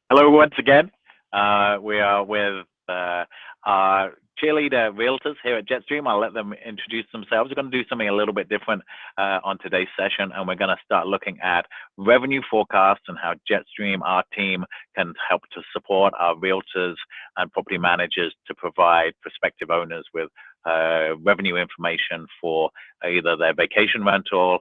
Hello once again. We are with our cheerleader realtors here at Jetstream. I'll let them introduce themselves. We're going to do something a little bit different on today's session, and we're going to start looking at revenue forecasts and how Jetstream, our team, can help to support our realtors and property managers to provide prospective owners with revenue information for either their vacation rental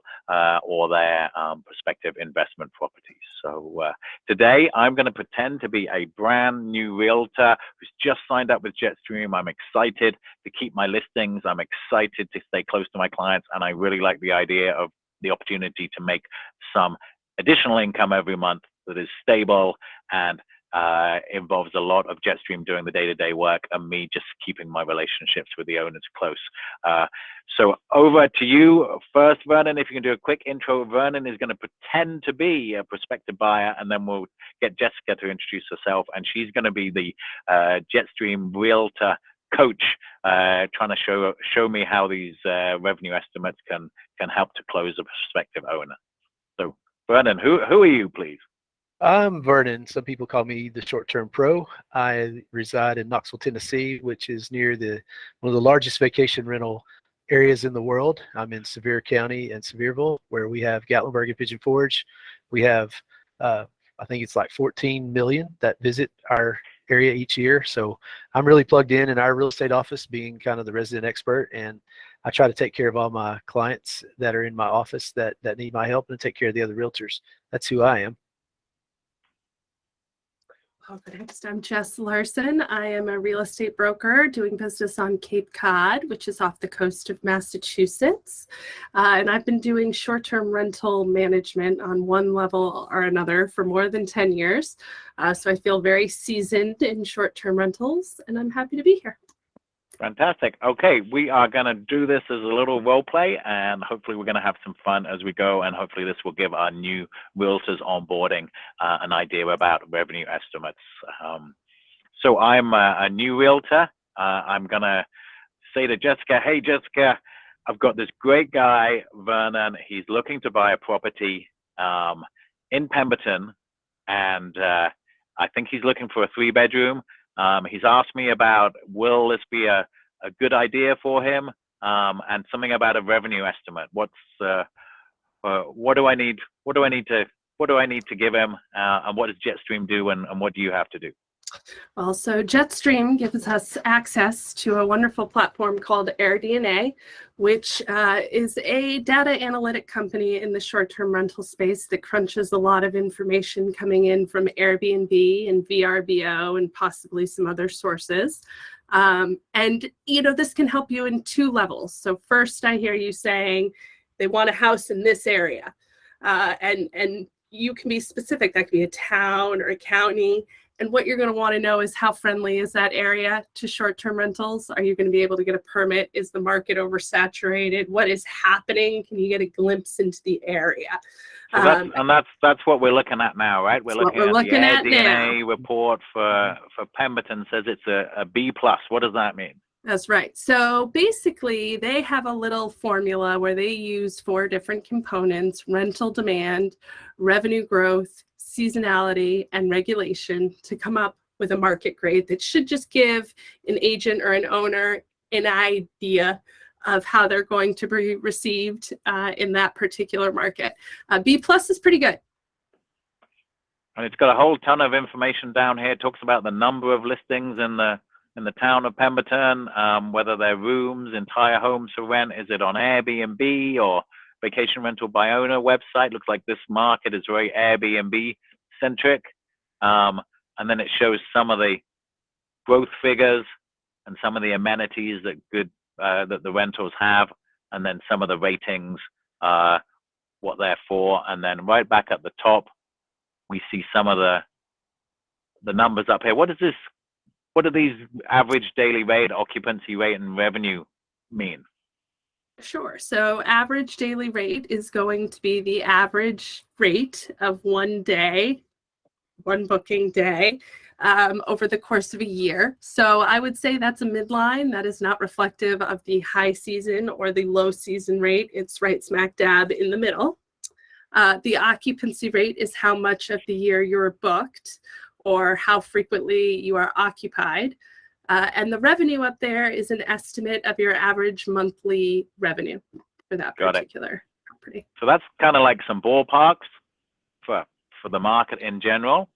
or their prospective investment properties. So today I'm going to pretend to be a brand new realtor who's just signed up with Jetstream. I'm excited to keep my listings. I'm excited to stay close to my clients, and I really like the idea of the opportunity to make some additional income every month that is stable and involves a lot of Jetstream doing the day-to-day work and me just keeping my relationships with the owners close. So over to you first, Vernon. If you can do a quick intro. Vernon is going to pretend to be a prospective buyer, and then we'll get Jessica to introduce herself, and she's going to be the Jetstream realtor coach, trying to show me how these revenue estimates can help to close a prospective owner. So Vernon, who are you, please? I'm Vernon. Some people call me the short-term pro. I reside in Knoxville, Tennessee, which is near one of the largest vacation rental areas in the world. I'm in Sevier County and Sevierville, where we have Gatlinburg and Pigeon Forge. We have, I think it's like 14 million that visit our area each year. So I'm really plugged in our real estate office, being kind of the resident expert, and I try to take care of all my clients that are in my office that need my help, and take care of the other realtors. That's who I am. Next, I'm Jess Larson. I am a real estate broker doing business on Cape Cod, which is off the coast of Massachusetts. And I've been doing short-term rental management on one level or another for more than 10 years. So I feel very seasoned in short-term rentals, and I'm happy to be here. Fantastic. Okay, we are going to do this as a little role play, and hopefully we're going to have some fun as we go, and hopefully this will give our new realtors onboarding an idea about revenue estimates. So I'm a new realtor. I'm going to say to Jessica, hey, Jessica, I've got this great guy, Vernon. He's looking to buy a property in Pemberton, and I think he's looking for a 3-bedroom. He's asked me about, will this be a good idea for him, and something about a revenue estimate. What do I need to give him, and what does Jetstream do, and what do you have to do? Well, so Jetstream gives us access to a wonderful platform called AirDNA, which is a data analytic company in the short-term rental space that crunches a lot of information coming in from Airbnb and VRBO and possibly some other sources. And, this can help you in 2 levels. So first, I hear you saying they want a house in this area, and you can be specific. That could be a town or a county. And what you're going to want to know is, how friendly is that area to short-term rentals? Are you going to be able to get a permit? Is the market oversaturated? What is happening? Can you get a glimpse into the area? So that's what we're looking at now, right? We're looking at the AirDNA report for Pemberton. Says it's a B+. What does that mean? That's right. So basically, they have a little formula where they use 4 different components: rental demand, revenue growth, seasonality, and regulation, to come up with a market grade that should just give an agent or an owner an idea of how they're going to be received in that particular market. B+ is pretty good. And it's got a whole ton of information down here. It talks about the number of listings in the town of Pemberton, whether they're rooms, entire homes for rent. Is it on Airbnb or vacation rental by owner website? Looks like this market is very Airbnb centric. And then it shows some of the growth figures and some of the amenities that the rentals have, and then some of the ratings, what they're for. And then right back at the top, we see some of the numbers up here. What do these average daily rate, occupancy rate, and revenue mean? Sure. So average daily rate is going to be the average rate of one booking day over the course of a year. So I would say that's a midline. That is not reflective of the high season or the low season rate. It's right smack dab in the middle. The occupancy rate is how much of the year you're booked, or how frequently you are occupied. And the revenue up there is an estimate of your average monthly revenue for that particular property. So that's kind of like some ballparks for the market in general.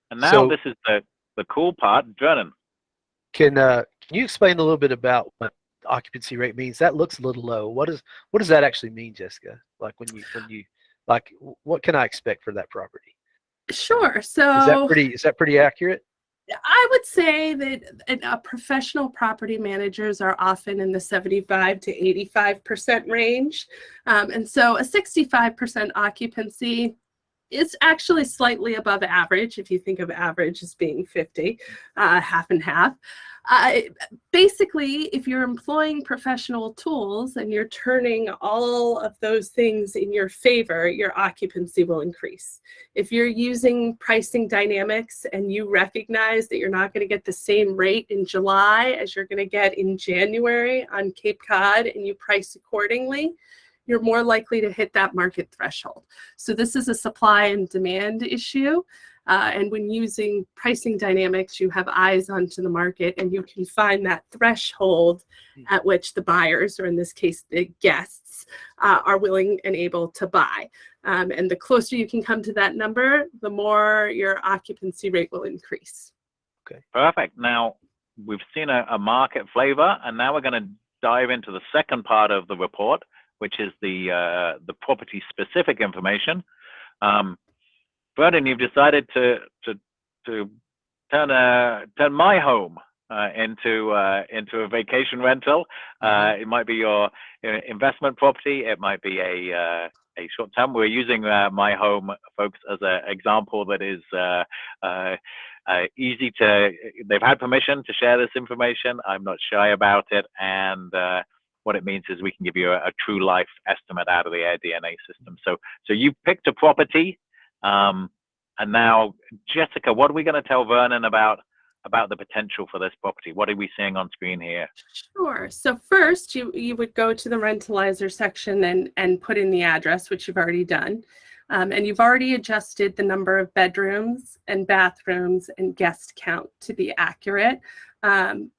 And now this is the cool part. Vernon, can you explain a little bit about what the occupancy rate means? That looks a little low. What does that actually mean, Jessica? Like when you like, what can I expect for that property? Sure. So is that pretty accurate? I would say that professional property managers are often in the 75 to 85% range. And so a 65% occupancy is actually slightly above average, if you think of average as being 50, half and half. Basically, if you're employing professional tools and you're turning all of those things in your favor, your occupancy will increase. If you're using pricing dynamics and you recognize that you're not going to get the same rate in July as you're going to get in January on Cape Cod, and you price accordingly, you're more likely to hit that market threshold. So this is a supply and demand issue. And when using pricing dynamics, you have eyes onto the market, and you can find that threshold at which the buyers, or in this case, the guests, are willing and able to buy. And the closer you can come to that number, the more your occupancy rate will increase. Okay, perfect. Now, we've seen a market flavor, and now we're going to dive into the second part of the report, which is the property-specific information. Vernon, you've decided to turn my home into a vacation rental. It might be your investment property. It might be a short-term. We're using my home, folks, as an example that is easy to. They've had permission to share this information. I'm not shy about it, and what it means is we can give you a true life estimate out of the AirDNA system. So you picked a property. And now, Jessica, what are we going to tell Vernon about the potential for this property? What are we seeing on screen here? Sure. So first, you would go to the rentalizer section and put in the address, which you've already done. And you've already adjusted the number of bedrooms and bathrooms and guest count to be accurate.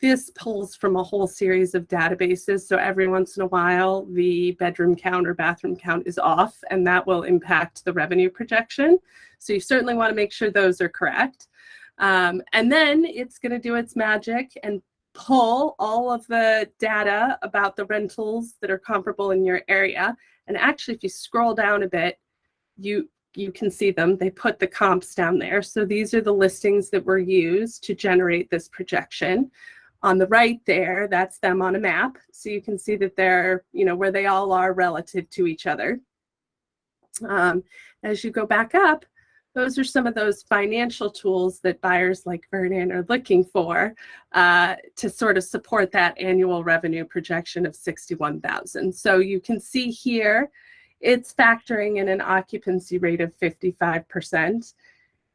This pulls from a whole series of databases. So every once in a while, the bedroom count or bathroom count is off, and that will impact the revenue projection. So you certainly want to make sure those are correct. And then it's going to do its magic and pull all of the data about the rentals that are comparable in your area. And actually, if you scroll down a bit, you can see them. They put the comps down there. So these are the listings that were used to generate this projection. On the right there, that's them on a map. So you can see that they're, where they all are relative to each other. As you go back up, those are some of those financial tools that buyers like Vernon are looking for to sort of support that annual revenue projection of $61,000. So you can see here, it's factoring in an occupancy rate of 55%.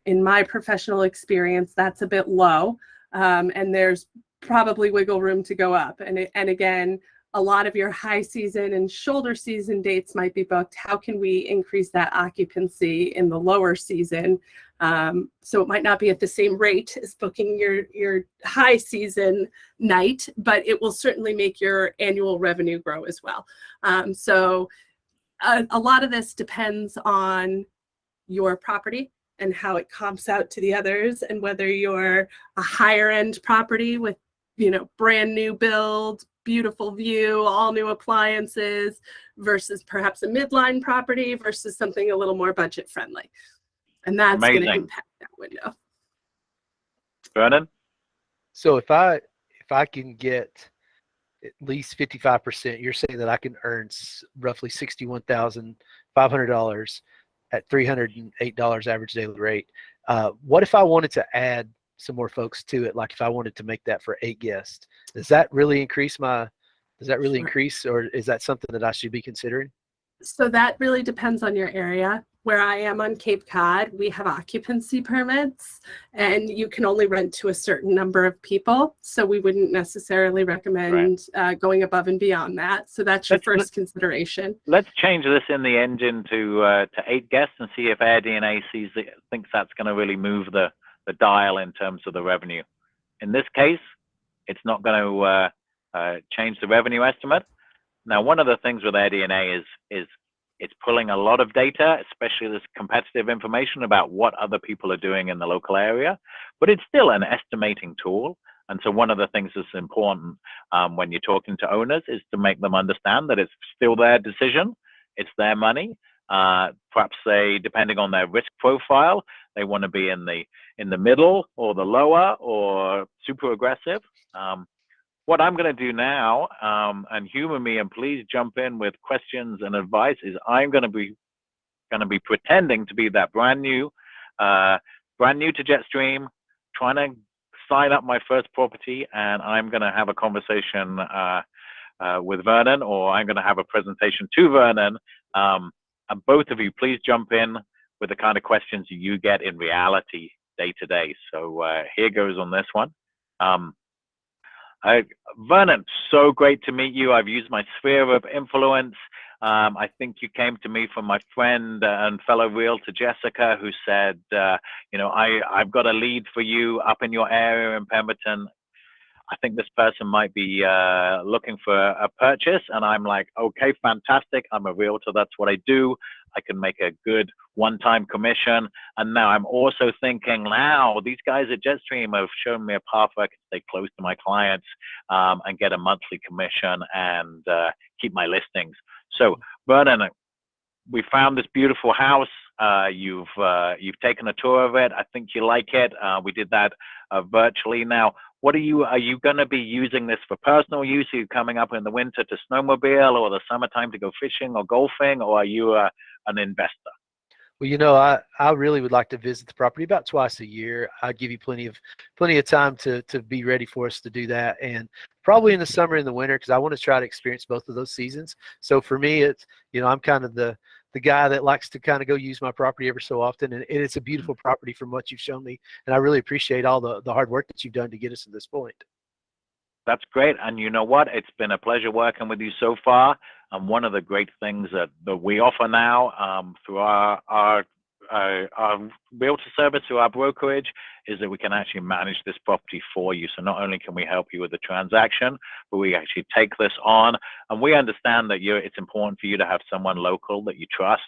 In my professional experience, that's a bit low, and there's probably wiggle room to go up. And again, a lot of your high season and shoulder season dates might be booked. How can we increase that occupancy in the lower season? So it might not be at the same rate as booking your high season night, but it will certainly make your annual revenue grow as well. So a lot of this depends on your property and how it comps out to the others, and whether you're a higher end property with, brand new build, beautiful view, all new appliances, versus perhaps a midline property versus something a little more budget friendly. And that's going to impact that window. Vernon? So if I can get at least 55%, you're saying that I can earn roughly $61,500 at $308 average daily rate. What if I wanted to add some more folks to it? Like if I wanted to make that for 8 guests, does that really increase, or is that something that I should be considering? So that really depends on your area. Where I am on Cape Cod, we have occupancy permits, and you can only rent to a certain number of people. So we wouldn't necessarily recommend going above and beyond that. So that's your first consideration. Let's change this in the engine to 8 guests and see if AirDNA thinks that's going to really move the dial in terms of the revenue. In this case, it's not going to change the revenue estimate. Now, one of the things with AirDNA is it's pulling a lot of data, especially this competitive information about what other people are doing in the local area, but it's still an estimating tool. And so one of the things that's important when you're talking to owners is to make them understand that it's still their decision, it's their money. Perhaps they, depending on their risk profile, they want to be in the middle or the lower or super aggressive. What I'm going to do now, and humor me and please jump in with questions and advice, is I'm going to be pretending to be that brand new to Jetstream, trying to sign up my first property, and I'm going to have a conversation with Vernon, or I'm going to have a presentation to Vernon. And both of you, please jump in with the kind of questions you get in reality day to day. So here goes on this one. Vernon, so great to meet you. I've used my sphere of influence. I think you came to me from my friend and fellow realtor Jessica, who said, I've got a lead for you up in your area in Pemberton. I think this person might be looking for a purchase. And I'm like, okay, fantastic. I'm a realtor. That's what I do. I can make a good one-time commission. And now I'm also thinking, now these guys at Jetstream have shown me a path where I can stay close to my clients and get a monthly commission and keep my listings. So Vernon, we found this beautiful house. You've taken a tour of it. I think you like it. We did that virtually. Now, what are you going to be using this for personal use? Are you coming up in the winter to snowmobile, or the summertime to go fishing or golfing, or are you an investor? Well, I really would like to visit the property about twice a year. I give you plenty of time to be ready for us to do that, and probably in the summer and the winter, because I want to try to experience both of those seasons. So for me, it's I'm kind of the guy that likes to kind of go use my property ever so often, and it's a beautiful property from what you've shown me, and I really appreciate all the hard work that you've done to get us to this point. That's great. And you know what? It's been a pleasure working with you so far. And one of the great things that we offer now through our realtor service, through our brokerage, is that we can actually manage this property for you. So not only can we help you with the transaction, but we actually take this on. And we understand that it's important for you to have someone local that you trust,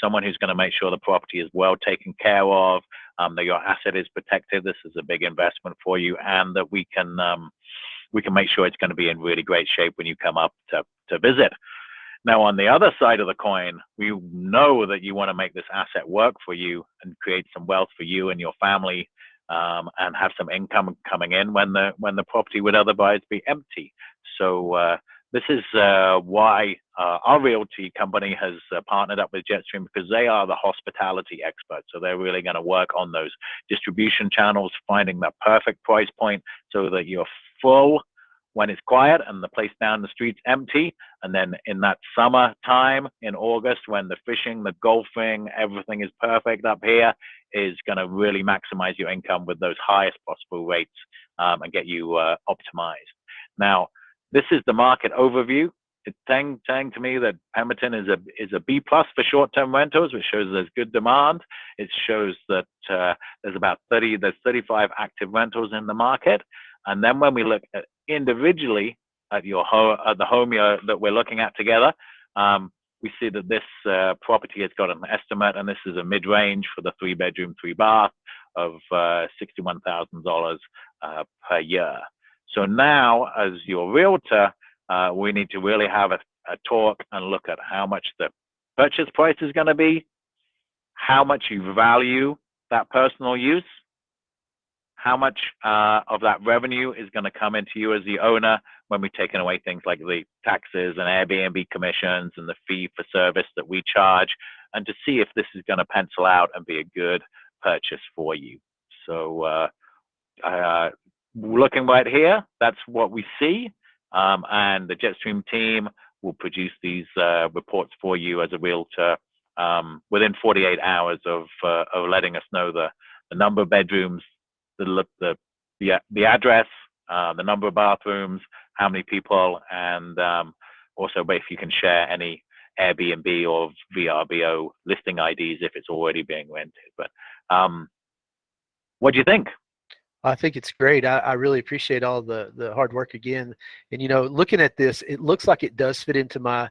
someone who's going to make sure the property is well taken care of, that your asset is protected. This is a big investment for you, and that we can make sure it's going to be in really great shape when you come up to visit. Now, on the other side of the coin, we know that you want to make this asset work for you and create some wealth for you and your family, and have some income coming in when the property would otherwise be empty. So this is why our realty company has partnered up with Jetstream, because they are the hospitality experts. So they're really going to work on those distribution channels, finding that perfect price point so that you're full when it's quiet and the place down the street's empty. And then in that summer time in August, when the fishing, the golfing, everything is perfect up here, is going to really maximize your income with those highest possible rates and get you optimized. Now, this is the market overview. It's saying to me that Pemberton is a B+ for short-term rentals, which shows there's good demand. It shows that there's 35 active rentals in the market. And then when we look at individually at the home that we're looking at together, we see that this property has got an estimate, and this is a mid-range for the 3-bedroom, 3-bath of $61,000 per year. So now, as your realtor, we need to really have a talk and look at how much the purchase price is going to be, how much you value that personal use, how much of that revenue is going to come into you as the owner when we've taken away things like the taxes and Airbnb commissions and the fee for service that we charge, and to see if this is going to pencil out and be a good purchase for you. So looking right here, that's what we see. And the Jetstream team will produce these reports for you as a realtor within 48 hours of letting us know the number of bedrooms, the address, the number of bathrooms, how many people, and also if you can share any Airbnb or VRBO listing IDs if it's already being rented. But What do you think? I think it's great. I really appreciate all the hard work again. And looking at this, it looks like it does fit into my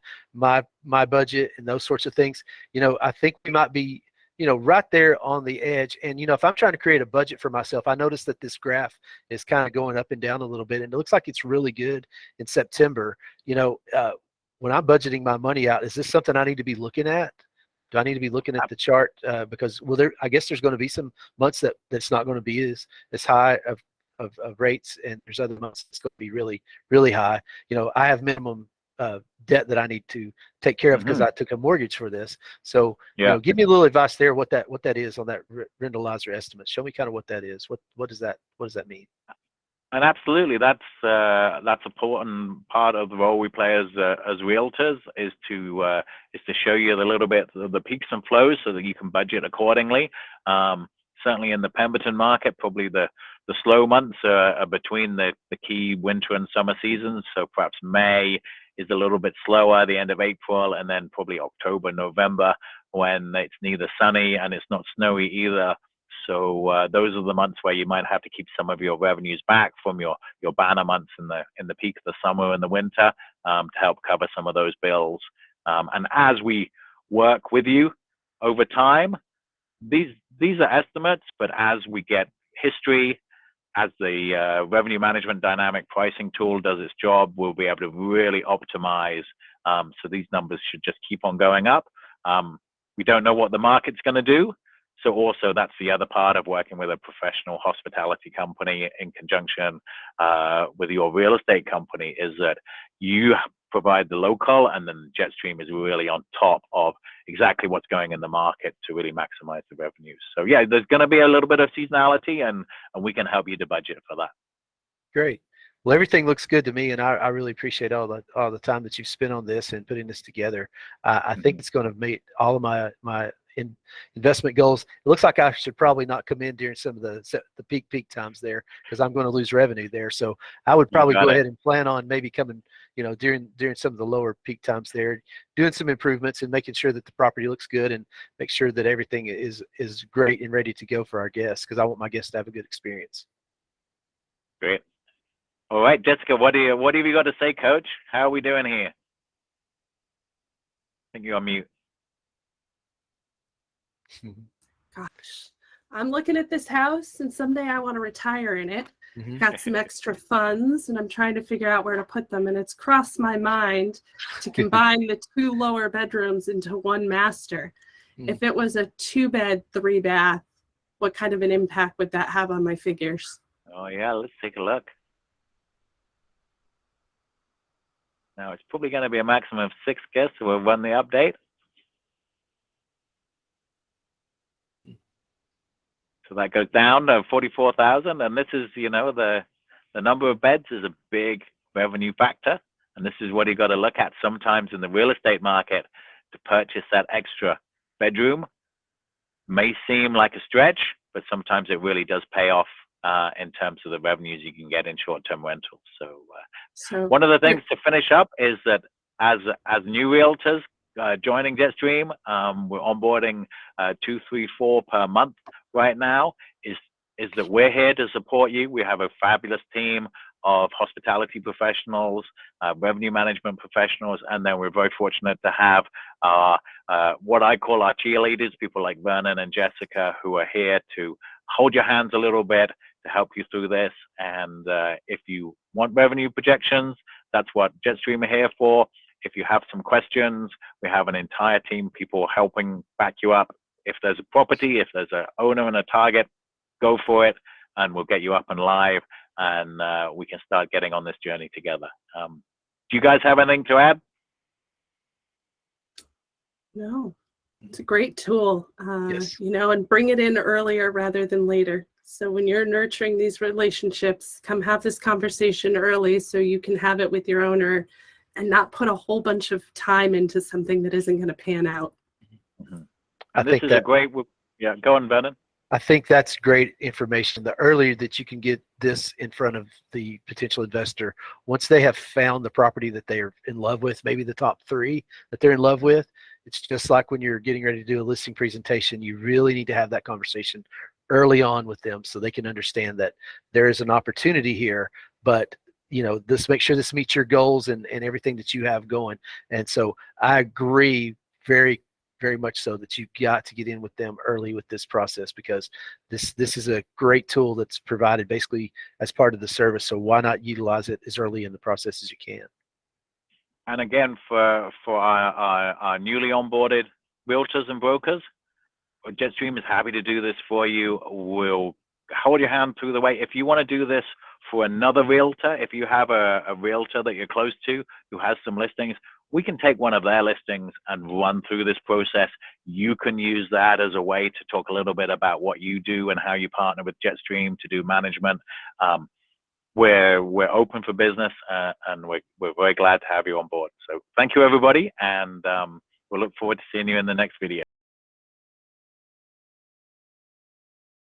budget and those sorts of things. I think we might be right there on the edge. And if I'm trying to create a budget for myself, I noticed that this graph is kind of going up and down a little bit, and it looks like it's really good in September. When I'm budgeting my money out, is this something I need to be looking at? Do I need to be looking at the chart? Because I guess there's going to be some months that's not going to be as high of rates, and there's other months that's going to be really, really high. I have minimum debt that I need to take care of because I took a mortgage for this. So, give me a little advice there. What that is on that renderizer estimate. Show me kind of what that is. What does that mean? And absolutely, that's an important part of the role we play as realtors is to show you a little bit of the peaks and flows so that you can budget accordingly. Certainly in the Pemberton market, probably the slow months are between the key winter and summer seasons. So perhaps May is a little bit slower, the end of April, and then probably October, November, when it's neither sunny and it's not snowy either. So those are the months where you might have to keep some of your revenues back from your banner months in the peak of the summer and the winter to help cover some of those bills. And as we work with you over time, these are estimates, but as we get history, as the revenue management dynamic pricing tool does its job, we'll be able to really optimize. So these numbers should just keep on going up. We don't know what the market's going to do. So also that's the other part of working with a professional hospitality company in conjunction with your real estate company is that you provide the local, and then Jetstream is really on top of exactly what's going in the market to really maximize the revenues. So yeah, there's going to be a little bit of seasonality, and we can help you to budget for that. Great. Well, everything looks good to me, and I really appreciate all the time that you've spent on this and putting this together. I think it's going to meet all of my investment goals. It looks like I should probably not come in during some of the peak times there because I'm going to lose revenue there. So I would probably go ahead and plan on maybe coming, during some of the lower peak times there, doing some improvements and making sure that the property looks good and make sure that everything is great and ready to go for our guests, because I want my guests to have a good experience. Great. All right, Jessica, what have you got to say, Coach? How are we doing here? I think you're on mute. Gosh, I'm looking at this house, and someday I want to retire in it. Got some extra funds, and I'm trying to figure out where to put them. And it's crossed my mind to combine the 2 lower bedrooms into 1 master. If it was a 2-bed, 3-bath, what kind of an impact would that have on my figures? Oh yeah, let's take a look. Now it's probably going to be a maximum of 6 guests who will run the update. So that goes down to 44,000, and this is, the number of beds is a big revenue factor, and this is what you got to look at sometimes in the real estate market. To purchase that extra bedroom may seem like a stretch, but sometimes it really does pay off in terms of the revenues you can get in short-term rentals. So one of the things to finish up is that as new realtors joining Jetstream, we're onboarding 2, 3, 4 per month right now, is that we're here to support you. We have a fabulous team of hospitality professionals, revenue management professionals, and then we're very fortunate to have what I call our cheerleaders, people like Vernon and Jessica, who are here to hold your hands a little bit to help you through this. And if you want revenue projections, that's what Jetstream are here for. If you have some questions, we have an entire team, people helping back you up. If there's a property, if there's an owner and a target, go for it, and we'll get you up and live, and we can start getting on this journey together. Do you guys have anything to add? No, it's a great tool, yes. And bring it in earlier rather than later. So when you're nurturing these relationships, come have this conversation early so you can have it with your owner and not put a whole bunch of time into something that isn't going to pan out. This is a great, yeah, go on, Vernon. I think that's great information. The earlier that you can get this in front of the potential investor, once they have found the property that they are in love with, maybe the top 3 that they're in love with, it's just like when you're getting ready to do a listing presentation, you really need to have that conversation early on with them so they can understand that there is an opportunity here, but make sure this meets your goals and everything that you have going. And so I agree very, very much so that you've got to get in with them early with this process, because this is a great tool that's provided basically as part of the service. So why not utilize it as early in the process as you can? And again, for our newly onboarded realtors and brokers, Jetstream is happy to do this for you. We'll hold your hand through the way. If you want to do this for another realtor, if you have a realtor that you're close to who has some listings, we can take one of their listings and run through this process. You can use that as a way to talk a little bit about what you do and how you partner with Jetstream to do management. We're open for business, and we're very glad to have you on board. So thank you, everybody, and we'll look forward to seeing you in the next video.